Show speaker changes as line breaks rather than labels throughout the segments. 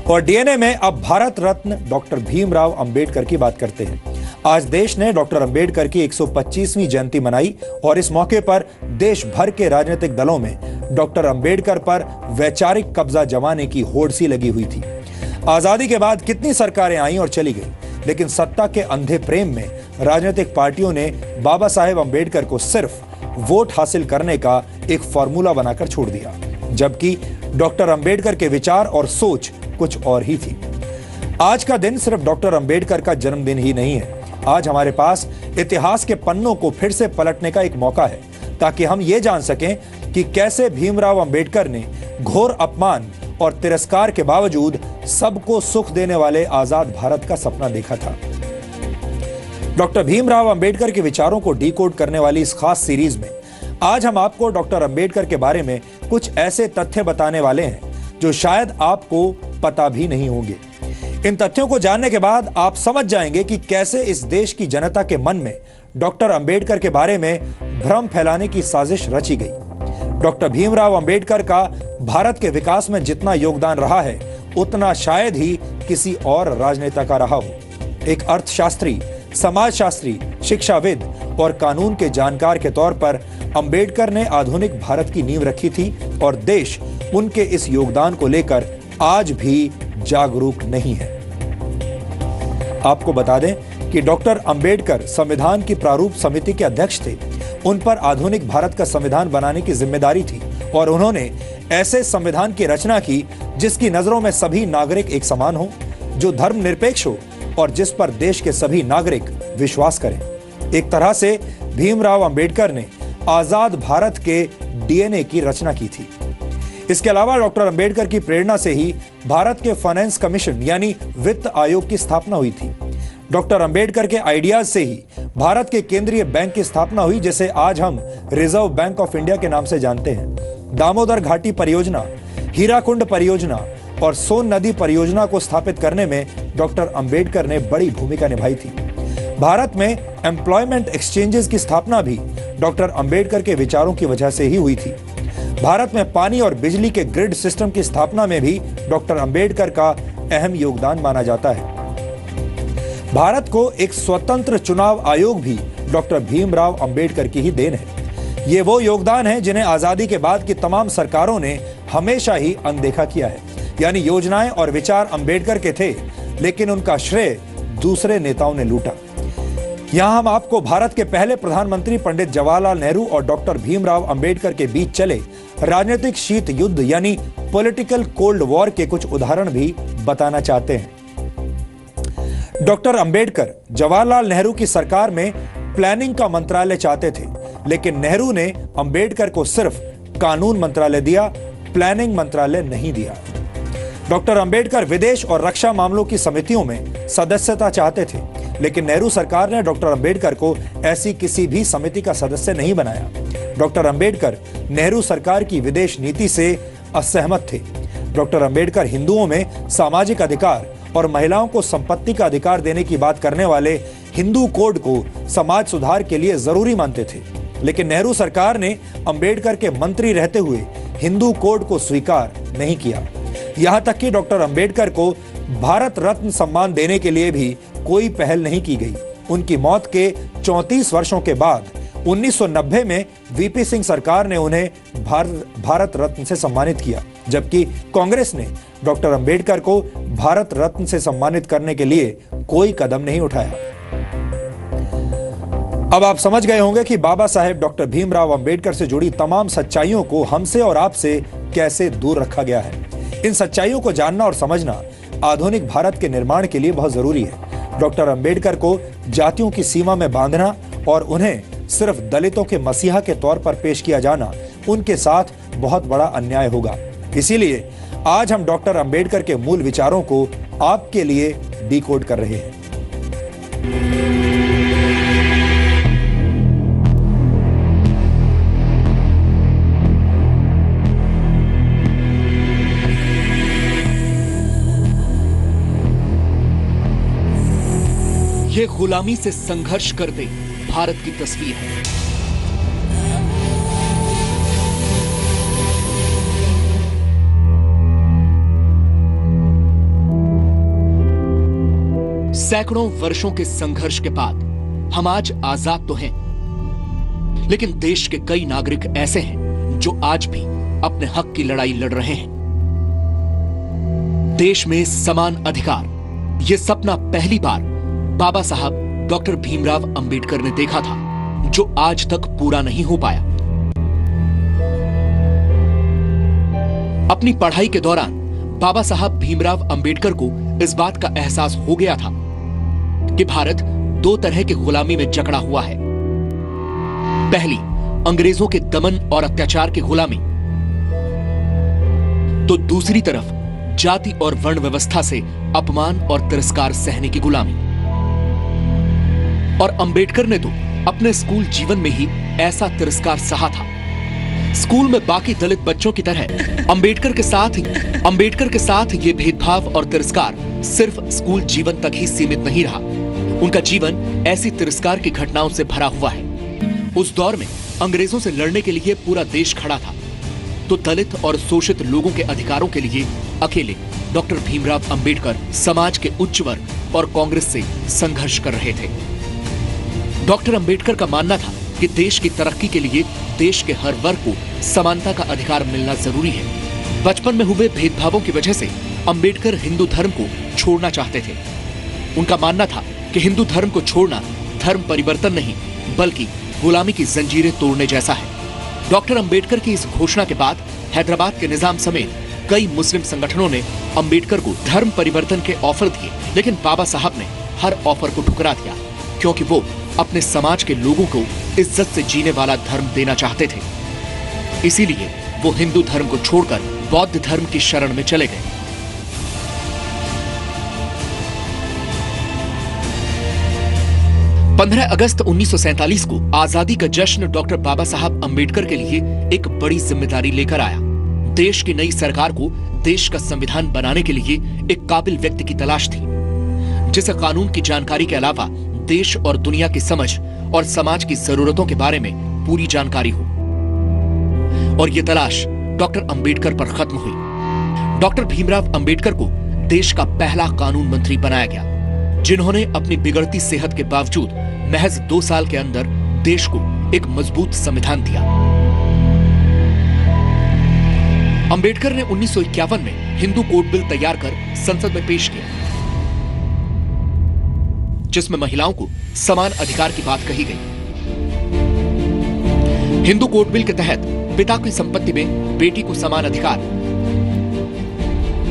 और डीएनए में अब भारत रत्न डॉक्टर भीमराव अंबेडकर की बात करते हैं। आज देश ने डॉक्टर अंबेडकर की 125वीं जयंती मनाई और इस मौके पर देश भर के राजनीतिक दलों में डॉक्टर अंबेडकर पर वैचारिक कब्जा जमाने की होड़ सी लगी हुई थी। आजादी के बाद कितनी सरकारें आईं और चली गईं, लेकिन सत्ता के अंधे प्रेम में राजनीतिक पार्टियों ने बाबा साहेब अंबेडकर को सिर्फ वोट हासिल करने का एक फॉर्मूला बनाकर छोड़ दिया, जबकि डॉक्टर अंबेडकर के विचार और सोच कुछ और ही थी। आज का दिन सिर्फ डॉक्टर अंबेडकर का जन्मदिन ही नहीं है। आज हमारे पास इतिहास के पन्नों को फिर से पलटने का एक मौका है, ताकि हम ये जान सकें कि कैसे भीमराव अंबेडकर ने घोर अपमान और तिरस्कार के बावजूद सबको सुख देने वाले आजाद भारत का सपना देखा था। डॉक्टर भीमराव अंबेडकर के विचारों को डिकोड करने वाली इस खास सीरीज में आज हम आपको डॉक्टर अंबेडकर के बारे में कुछ ऐसे तथ्य बताने वाले हैं जो शायद आपको पता भी नहीं होंगे। इन तथ्यों को जानने के बाद आप समझ जाएंगे कि कैसे इस देश की जनता के मन में डॉक्टर अंबेडकर के बारे में भ्रम फैलाने की साजिश रची गई। डॉक्टर भीमराव अंबेडकर का भारत के विकास में जितना योगदान रहा है, उतना शायद ही किसी और राजनेता का रहा हो। एक अर्थशास्त्री, समाजशास्त्री, शिक्षाविद और कानून के जानकार के तौर पर अंबेडकर ने आधुनिक भारत की नींव रखी थी और देश उनके इस योगदान को लेकर आज भी जागरूक नहीं है। आपको बता दें कि डॉक्टर अंबेडकर संविधान की प्रारूप समिति के अध्यक्ष थे। उन पर आधुनिक भारत का संविधान बनाने की जिम्मेदारी थी और उन्होंने ऐसे संविधान की रचना की जिसकी नजरों में सभी नागरिक एक समान हो, जो धर्मनिरपेक्ष हो और जिस पर देश के सभी नागरिक विश्वास करें। एक तरह से भीमराव अंबेडकर ने आजाद भारत के डीएनए की रचना की थी। इसके अलावा डॉक्टर अंबेडकर की प्रेरणा से ही भारत के फाइनेंस कमीशन यानी वित्त आयोग की स्थापना हुई थी। डॉक्टर अंबेडकर के आइडियाज से ही भारत के केंद्रीय बैंक की स्थापना हुई, जिसे आज हम रिजर्व बैंक ऑफ इंडिया के नाम से जानते हैं। दामोदर घाटी परियोजना, हीराकुंड परियोजना और सोन नदी परियोजना को स्थापित करने में डॉक्टर अंबेडकर ने बड़ी भूमिका निभाई थी। भारत में एम्प्लॉयमेंट एक्सचेंजेस की स्थापना भी डॉक्टर अंबेडकर के विचारों की वजह से ही हुई थी। भारत में पानी और बिजली के ग्रिड सिस्टम की स्थापना में भी डॉक्टर अंबेडकर का अहम योगदान माना जाता है। भारत को एक स्वतंत्र चुनाव आयोग भी डॉक्टर भीमराव अंबेडकर की ही देन है। ये वो योगदान है जिन्हें आजादी के बाद की तमाम सरकारों ने हमेशा ही अनदेखा किया है। यानी योजनाएं और विचार अंबेडकर के थे, लेकिन उनका श्रेय दूसरे नेताओं ने लूटा। यहां हम आपको भारत के पहले प्रधानमंत्री पंडित जवाहरलाल नेहरू और डॉक्टर भीमराव अंबेडकर के बीच चले राजनीतिक शीत युद्ध यानी पॉलिटिकल कोल्ड वॉर के कुछ उदाहरण भी बताना चाहते हैं। डॉक्टर अंबेडकर जवाहरलाल नेहरू की सरकार में प्लानिंग का मंत्रालय चाहते थे, लेकिन नेहरू ने अंबेडकर को सिर्फ कानून मंत्रालय दिया, प्लानिंग मंत्रालय नहीं दिया। डॉक्टर अंबेडकर विदेश और रक्षा मामलों की समितियों में सदस्यता चाहते थे, लेकिन नेहरू सरकार ने डॉक्टर अंबेडकर को ऐसी किसी भी समिति का सदस्य नहीं बनाया। डॉक्टर अंबेडकर नेहरू सरकार की विदेश नीति से असहमत थे। डॉक्टर अंबेडकर हिंदुओं में सामाजिक अधिकार और महिलाओं को संपत्ति का अधिकार देने की बात करने वाले हिंदू कोड को समाज सुधार के लिए जरूरी मानते थे, लेकिन नेहरू सरकार ने अंबेडकर के मंत्री रहते हुए हिंदू कोड को स्वीकार नहीं किया। यहां तक कि डॉक्टर अंबेडकर को भारत रत्न सम्मान देने के लिए भी कोई पहल नहीं की गई। उनकी मौत के 34 वर्षों के बाद 1990 में वीपी सिंह सरकार ने उन्हें भारत रत्न से सम्मानित किया, जबकि कांग्रेस ने डॉक्टर अंबेडकर को भारत रत्न से सम्मानित करने के लिए कोई कदम नहीं उठाया। अब आप समझ गए होंगे कि बाबा साहेब डॉक्टर भीमराव अंबेडकर से जुड़ी तमाम सच्चाइयों को हमसे और आपसे कैसे दूर रखा गया है। इन सच्चाइयों को जानना और समझना आधुनिक भारत के निर्माण के लिए बहुत जरूरी है। डॉक्टर अंबेडकर को जातियों की सीमा में बांधना और उन्हें सिर्फ दलितों के मसीहा के तौर पर पेश किया जाना उनके साथ बहुत बड़ा अन्याय होगा। इसीलिए आज हम डॉक्टर अंबेडकर के मूल विचारों को आपके लिए डिकोड कर रहे हैं।
ये गुलामी से संघर्ष करते भारत की तस्वीर है। सैकड़ों वर्षों के संघर्ष के बाद हम आज आजाद तो हैं, लेकिन देश के कई नागरिक ऐसे हैं जो आज भी अपने हक की लड़ाई लड़ रहे हैं। देश में समान अधिकार, यह सपना पहली बार बाबा साहब डॉक्टर भीमराव अंबेडकर ने देखा था, जो आज तक पूरा नहीं हो पाया। अपनी पढ़ाई के दौरान बाबा साहब भीमराव अंबेडकर को इस बात का एहसास हो गया था कि भारत दो तरह की गुलामी में जकड़ा हुआ है। पहली, अंग्रेजों के दमन और अत्याचार की गुलामी, तो दूसरी तरफ जाति और वर्ण व्यवस्था से अपमान और तिरस्कार सहने की गुलामी। और अंबेडकर ने तो अपने स्कूल जीवन में ही ऐसा तिरस्कार सहा था। स्कूल में बाकी दलित बच्चों की तरह अंबेडकर के साथ ये भेदभाव और तिरस्कार सिर्फ स्कूल जीवन तक ही सीमित नहीं रहा। उनका जीवन ऐसी तिरस्कार की घटनाओं से भरा हुआ है। उस दौर में अंग्रेजों से लड़ने के लिए पूरा देश खड़ा था, तो दलित और शोषित लोगों के अधिकारों के लिए अकेले डॉक्टर भीमराव अंबेडकर समाज के उच्च वर्ग और कांग्रेस से संघर्ष कर रहे थे। डॉक्टर अंबेडकर का मानना था कि देश की तरक्की के लिए देश के हर वर्ग को समानता का अधिकार मिलना जरूरी है। बचपन में हुए भेदभावों की वजह से अंबेडकर हिंदू धर्म को छोड़ना चाहते थे। उनका मानना था कि हिंदू धर्म को छोड़ना धर्म परिवर्तन नहीं, बल्कि गुलामी की जंजीरें तोड़ने जैसा है। डॉक्टर अंबेडकर की इस घोषणा के बाद हैदराबाद के निजाम समेत कई मुस्लिम संगठनों ने अंबेडकर को धर्म परिवर्तन के ऑफर दिए, लेकिन बाबा साहब ने हर ऑफर को ठुकरा दिया, क्योंकि वो अपने समाज के लोगों को इज्जत से जीने वाला धर्म देना चाहते थे। इसीलिए वो हिंदू धर्म को छोड़कर बौद्ध धर्म की शरण में चले गए। पंद्रह अगस्त 1947 को आजादी का जश्न डॉक्टर बाबा साहब अंबेडकर के लिए एक बड़ी जिम्मेदारी लेकर आया। देश की नई सरकार को देश का संविधान बनाने के लिए एक काबिल व्यक्ति की तलाश थी, जिसे कानून की जानकारी के अलावा देश और दुनिया की समझ और समाज की जरूरतों के बारे में पूरी जानकारी हो। और ये तलाश डॉक्टर अंबेडकर पर खत्म हुई। डॉक्टर भीमराव अंबेडकर को देश का पहला कानून मंत्री बनाया गया, जिन्होंने अपनी बिगड़ती सेहत के बावजूद महज 2 साल के अंदर देश को एक मजबूत संविधान दिया। अंबेडकर ने 1951 में हिंदू कोड बिल तैयार कर संसद में पेश किया, जिसमें महिलाओं को समान अधिकार की बात कही गई। हिंदू कोड बिल के तहत पिता की संपत्ति में बेटी को समान अधिकार,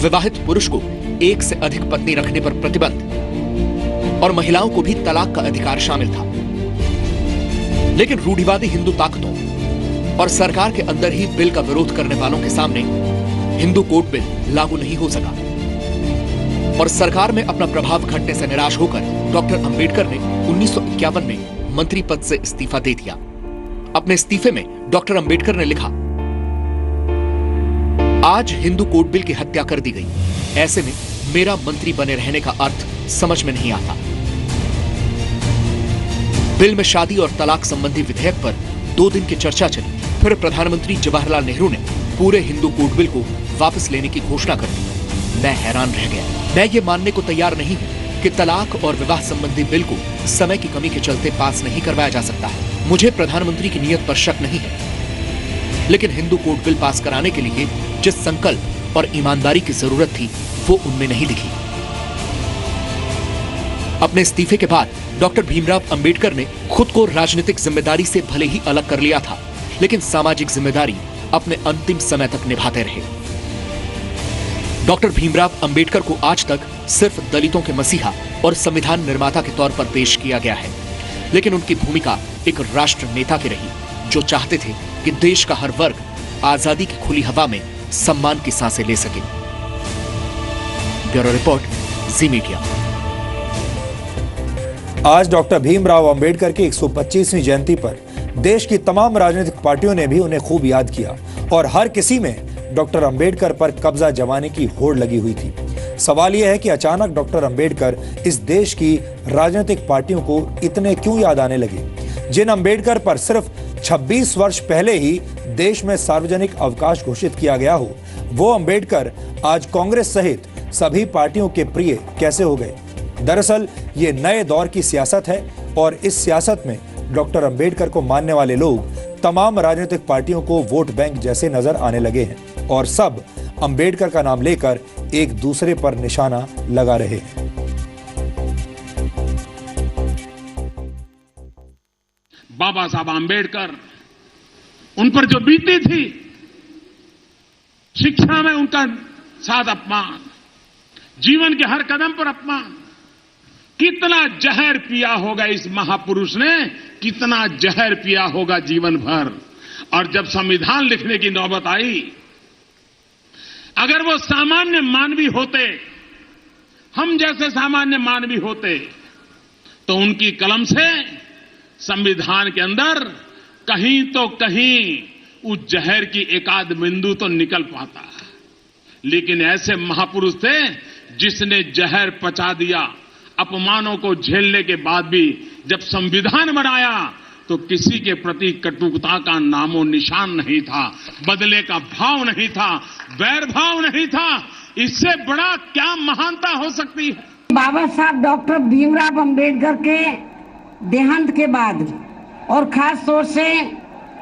विवाहित पुरुष को एक से अधिक पत्नी रखने पर प्रतिबंध और महिलाओं को भी तलाक का अधिकार शामिल था। लेकिन रूढ़िवादी हिंदू ताकतों और सरकार के अंदर ही बिल का विरोध करने वालों के सामने हिंदू कोड बिल लागू नहीं हो सका और सरकार में अपना प्रभाव घटने से निराश होकर डॉक्टर अंबेडकर ने 1951 में मंत्री पद से इस्तीफा दे दिया। अपने इस्तीफे में डॉक्टर अंबेडकर ने लिखा, आज हिंदू कोड बिल की हत्या कर दी गई, ऐसे में मेरा मंत्री बने रहने का अर्थ समझ में नहीं आता। बिल में शादी और तलाक संबंधी विधेयक पर 2 दिन की चर्चा चली, फिर प्रधानमंत्री जवाहरलाल नेहरू ने पूरे हिंदू कोड बिल को वापस लेने की घोषणा कर दी। मैं हैरान रह गया। मैं ये मानने को तैयार नहीं हूं कि तलाक और विवाह संबंधी बिल को समय की कमी के चलते पास नहीं करवाया जा सकता है। मुझे प्रधानमंत्री की नीयत पर शक नहीं है, लेकिन हिंदू कोड बिल पास कराने के लिए जिस संकल्प और ईमानदारी की जरूरत थी, वो उनमें नहीं दिखी। अपने इस्तीफे के बाद डॉक्टर भीमराव अंबेडकर ने खुद को राजनीतिक जिम्मेदारी से भले ही अलग कर लिया था, लेकिन सामाजिक जिम्मेदारी अपने अंतिम समय तक निभाते रहे। डॉक्टर भीमराव अंबेडकर को आज तक सिर्फ दलितों के मसीहा और संविधान निर्माता के तौर पर पेश किया गया है, लेकिन उनकी भूमिका एक राष्ट्र नेता की रही, जो चाहते थे कि देश का हर वर्ग आजादी की खुली हवा में सम्मान की सांसें ले सके। ब्यूरो रिपोर्ट, जी मीडिया।
आज डॉक्टर भीमराव अंबेडकर की 125वीं जयंती पर देश की तमाम राजनीतिक पार्टियों ने भी उन्हें खूब याद किया और हर किसी में डॉक्टर अंबेडकर पर कब्जा जमाने की होड़ लगी हुई थी। सवाल यह है कि अचानक डॉक्टर अंबेडकर इस देश की राजनीतिक पार्टियों को इतने क्यों याद आने लगे, जिन अंबेडकर पर सिर्फ 26 वर्ष पहले ही देश में सार्वजनिक अवकाश घोषित किया गया हो, वो अंबेडकर आज कांग्रेस सहित सभी पार्टियों के प्रिय कैसे हो गए। दरअसल ये नए दौर की सियासत है और इस सियासत में डॉक्टर अंबेडकर को मानने वाले लोग तमाम राजनीतिक पार्टियों को वोट बैंक जैसे नजर आने लगे हैं और सब अंबेडकर का नाम लेकर एक दूसरे पर निशाना लगा रहे हैं।
बाबा साहब अंबेडकर, उन पर जो बीती थी, शिक्षा में उनका साथ अपमान, जीवन के हर कदम पर अपमान, कितना जहर पिया होगा इस महापुरुष ने, कितना जहर पिया होगा जीवन भर। और जब संविधान लिखने की नौबत आई, अगर वो सामान्य मानवी होते, हम जैसे सामान्य मानवी होते, तो उनकी कलम से संविधान के अंदर कहीं तो कहीं उस जहर की एकाध बिंदु तो निकल पाता। लेकिन ऐसे महापुरुष थे जिसने जहर पचा दिया। अपमानों को झेलने के बाद भी जब संविधान बनाया तो किसी के प्रति कटुता का नामो निशान नहीं था, बदले का भाव नहीं था, वैर भाव नहीं था। इससे बड़ा क्या महानता हो सकती है।
बाबा साहब डॉक्टर भीमराव अंबेडकर के देहांत के बाद और खास तौर से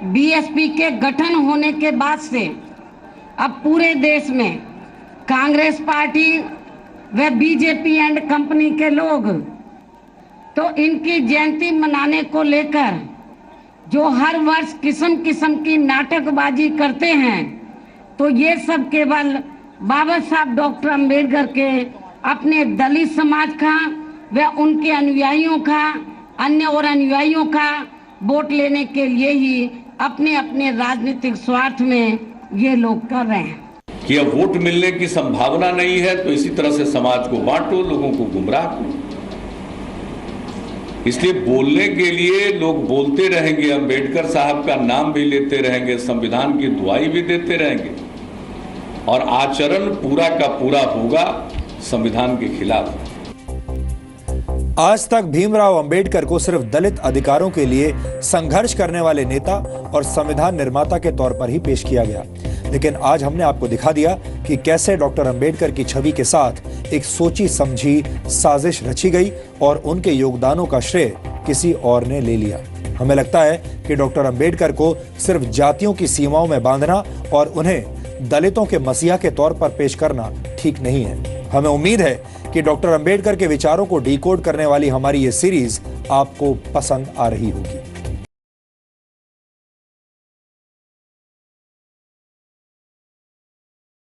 बीएसपी के गठन होने के बाद से अब पूरे देश में कांग्रेस पार्टी व बीजेपी एंड कंपनी के लोग तो इनकी जयंती मनाने को लेकर जो हर वर्ष किस्म किस्म की नाटकबाजी करते हैं, तो ये सब केवल बाबा साहब डॉक्टर अंबेडकर के अपने दलित समाज का व उनके अनुयायियों का, अन्य और अनुयायियों का वोट लेने के लिए ही अपने अपने राजनीतिक स्वार्थ में ये लोग कर रहे हैं
कि अब वोट मिलने की संभावना नहीं है तो इसी तरह से समाज को बांटो, लोगों को गुमराह करो। इसलिए बोलने के लिए लोग बोलते रहेंगे, अंबेडकर साहब का नाम भी लेते रहेंगे, संविधान की दुआई भी देते रहेंगे और आचरण पूरा का पूरा होगा संविधान के खिलाफ।
आज तक भीमराव अंबेडकर को सिर्फ दलित अधिकारों के लिए संघर्ष करने वाले नेता और संविधान निर्माता के तौर पर ही पेश किया गया, लेकिन आज हमने आपको दिखा दिया कि कैसे डॉक्टर अंबेडकर की छवि के साथ एक सोची समझी साजिश रची गई और उनके योगदानों का श्रेय किसी और ने ले लिया। हमें लगता है कि डॉक्टर अंबेडकर को सिर्फ जातियों की सीमाओं में बांधना और उन्हें दलितों के मसीहा के तौर पर पेश करना ठीक नहीं है। हमें उम्मीद है कि डॉक्टर अंबेडकर के विचारों को डिकोड करने वाली हमारी ये सीरीज आपको पसंद आ रही होगी।